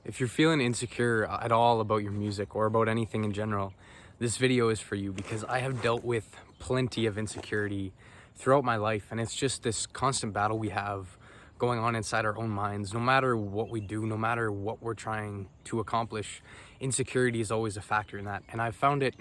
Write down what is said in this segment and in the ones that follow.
If you're feeling insecure at all about your music or about anything in general, this video is for you because I have dealt with plenty of insecurity throughout my life, and it's just this constant battle we have going on inside our own minds. No matter what we do, no matter what we're trying to accomplish, insecurity is always a factor in that. And I've found it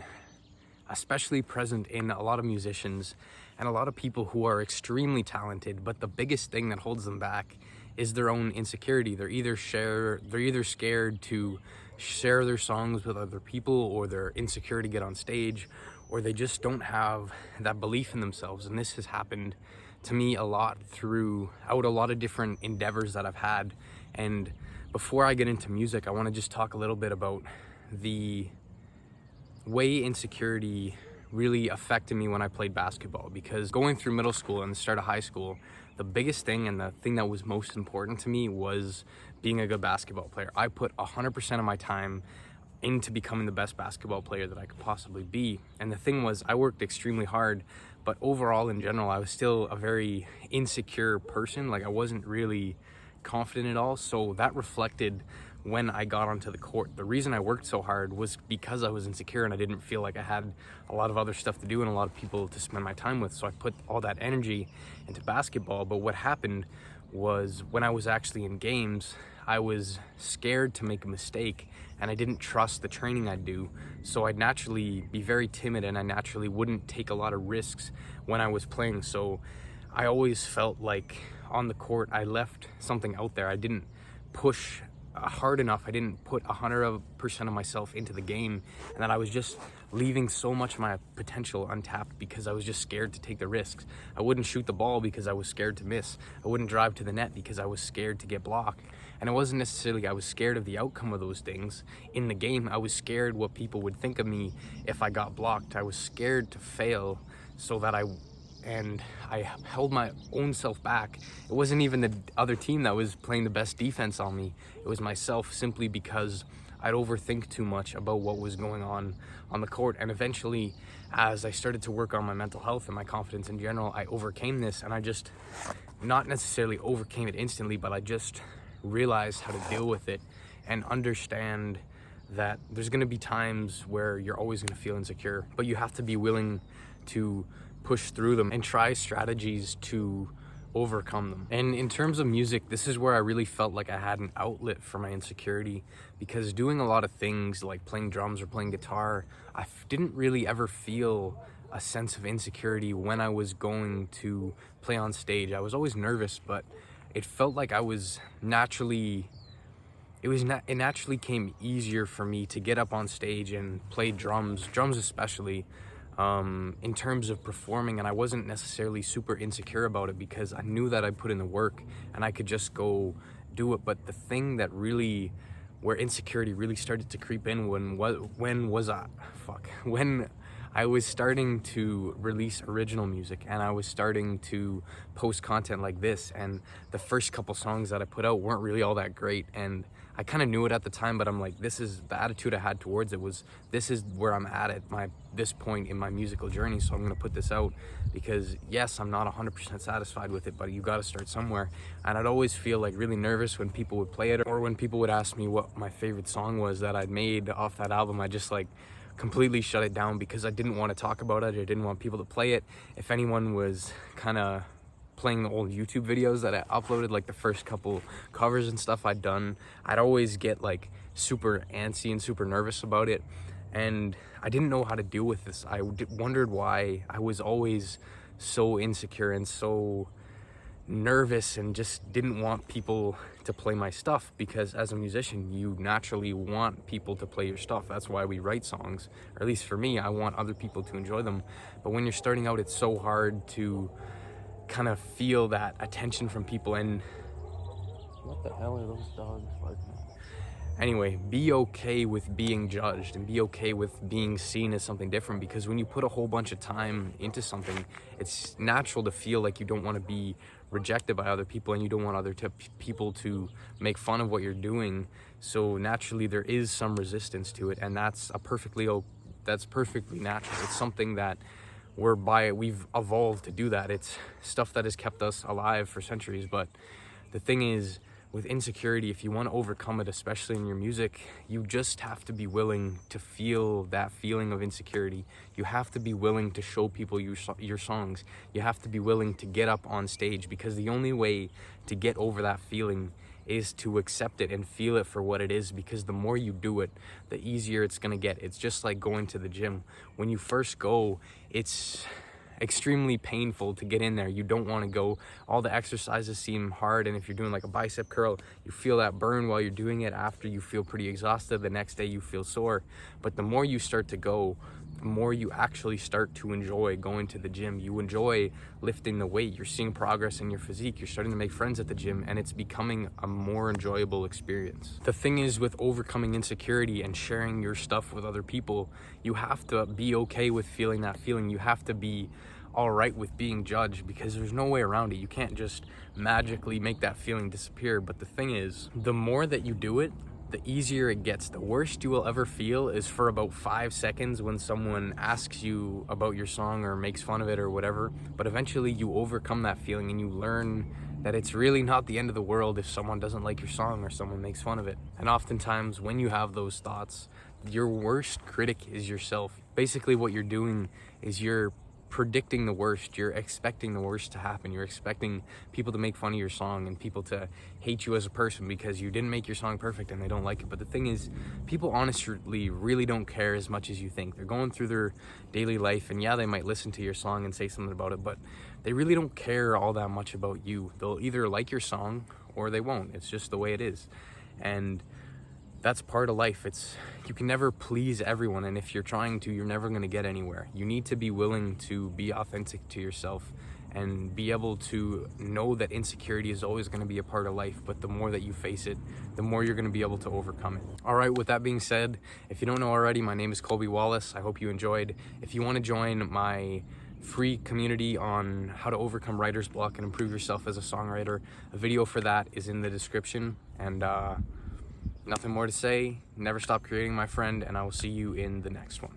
especially present in a lot of musicians and a lot of people who are extremely talented, but the biggest thing that holds them back is their own insecurity. They're either scared to share their songs with other people, or they're insecure to get on stage, or they just don't have that belief in themselves. And this has happened to me a lot throughout a lot of different endeavors that I've had. And before I get into music, I want to just talk a little bit about the way insecurity really affected me when I played basketball. Because going through middle school and the start of high school, the biggest thing and the thing that was most important to me was being a good basketball player. I put 100% of my time into becoming the best basketball player that I could possibly be. And the thing was, I worked extremely hard, but overall in general, I was still a very insecure person. Like, I wasn't really confident at all. So that reflected when I got onto the court. The reason I worked so hard was because I was insecure and I didn't feel like I had a lot of other stuff to do and a lot of people to spend my time with. So I put all that energy into basketball. But what happened was, when I was actually in games, I was scared to make a mistake and I didn't trust the training I'd do. So I'd naturally be very timid and I naturally wouldn't take a lot of risks when I was playing. So I always felt like on the court, I left something out there. I didn't push hard enough. I didn't put 100% of myself into the game, and that I was just leaving so much of my potential untapped because I was just scared to take the risks. I wouldn't shoot the ball because I was scared to miss. I wouldn't drive to the net because I was scared to get blocked. And it wasn't necessarily I was scared of the outcome of those things in the game. I was scared what people would think of me if I got blocked. I was scared to fail so that I held my own self back. It wasn't even the other team that was playing the best defense on me. It was myself, simply because I'd overthink too much about what was going on the court. And eventually, as I started to work on my mental health and my confidence in general, I overcame this, and I just not necessarily overcame it instantly, but I just realized how to deal with it and understand that there's going to be times where you're always going to feel insecure, but you have to be willing to push through them and try strategies to overcome them. And in terms of music, this is where I really felt like I had an outlet for my insecurity, because doing a lot of things like playing drums or playing guitar, I didn't really ever feel a sense of insecurity when I was going to play on stage. I was always nervous, but it felt like it naturally came easier for me to get up on stage and play drums especially, in terms of performing. And I wasn't necessarily super insecure about it because I knew that I put in the work and I could just go do it. But the thing that where insecurity really started to creep in when I was starting to release original music and I was starting to post content like this, and the first couple songs that I put out weren't really all that great. And I kind of knew it at the time, but I'm like, this is the attitude I had towards it was, this is where I'm at this point in my musical journey, so I'm gonna put this out. Because yes, I'm not 100% satisfied with it, but you gotta start somewhere. And I'd always feel like really nervous when people would play it, or when people would ask me what my favorite song was that I'd made off that album. I just completely shut it down because I didn't want to talk about it. I didn't want people to play it. If anyone was kind of playing the old YouTube videos that I uploaded, like the first couple covers and stuff I'd done, I'd always get super antsy and super nervous about it. And I didn't know how to deal with this. I wondered why I was always so insecure and so nervous and just didn't want people to play my stuff, because as a musician you naturally want people to play your stuff. That's why we write songs, or at least for me, I want other people to enjoy them. But when you're starting out, it's so hard to kind of feel that attention from people. And what the hell are those dogs barking? Anyway, be okay with being judged and be okay with being seen as something different, because when you put a whole bunch of time into something, it's natural to feel like you don't want to be rejected by other people and you don't want other people to make fun of what you're doing. So naturally there is some resistance to it, and that's perfectly natural. It's something that we've evolved to do that. It's stuff that has kept us alive for centuries. But the thing is, with insecurity, if you want to overcome it, especially in your music, you just have to be willing to feel that feeling of insecurity. You have to be willing to show people your songs. You have to be willing to get up on stage, because the only way to get over that feeling is to accept it and feel it for what it is, because the more you do it, the easier it's gonna get. It's just like going to the gym. When you first go, it's extremely painful to get in there. You don't want to go. All the exercises seem hard, and if you're doing like a bicep curl, you feel that burn while you're doing it. After, you feel pretty exhausted. The next day you feel sore. But the more you start to go, the more you actually start to enjoy going to the gym. You enjoy lifting the weight. You're seeing progress in your physique. You're starting to make friends at the gym, and it's becoming a more enjoyable experience. The thing is, with overcoming insecurity and sharing your stuff with other people, you have to be okay with feeling that feeling. You have to be all right with being judged, because there's no way around it. You can't just magically make that feeling disappear. But the thing is, the more that you do it, the easier it gets. The worst you will ever feel is for about 5 seconds when someone asks you about your song or makes fun of it or whatever. But eventually you overcome that feeling, and you learn that it's really not the end of the world if someone doesn't like your song or someone makes fun of it. And oftentimes when you have those thoughts, your worst critic is yourself. Basically what you're doing is you're predicting the worst. You're expecting the worst to happen. You're expecting people to make fun of your song and people to hate you as a person because you didn't make your song perfect and they don't like it. But the thing is, people honestly really don't care as much as you think. They're going through their daily life, and yeah, they might listen to your song and say something about it, but they really don't care all that much about you. They'll either like your song or they won't. It's just the way it is. And that's part of life. You can never please everyone, and if you're trying to, you're never going to get anywhere. You need to be willing to be authentic to yourself and be able to know that insecurity is always going to be a part of life, but the more that you face it, the more you're going to be able to overcome it. All right, with that being said, if you don't know already, my name is Colby Wallace. I hope you enjoyed. If you want to join my free community on how to overcome writer's block and improve yourself as a songwriter, a video for that is in the description. And nothing more to say. Never stop creating, my friend, and I will see you in the next one.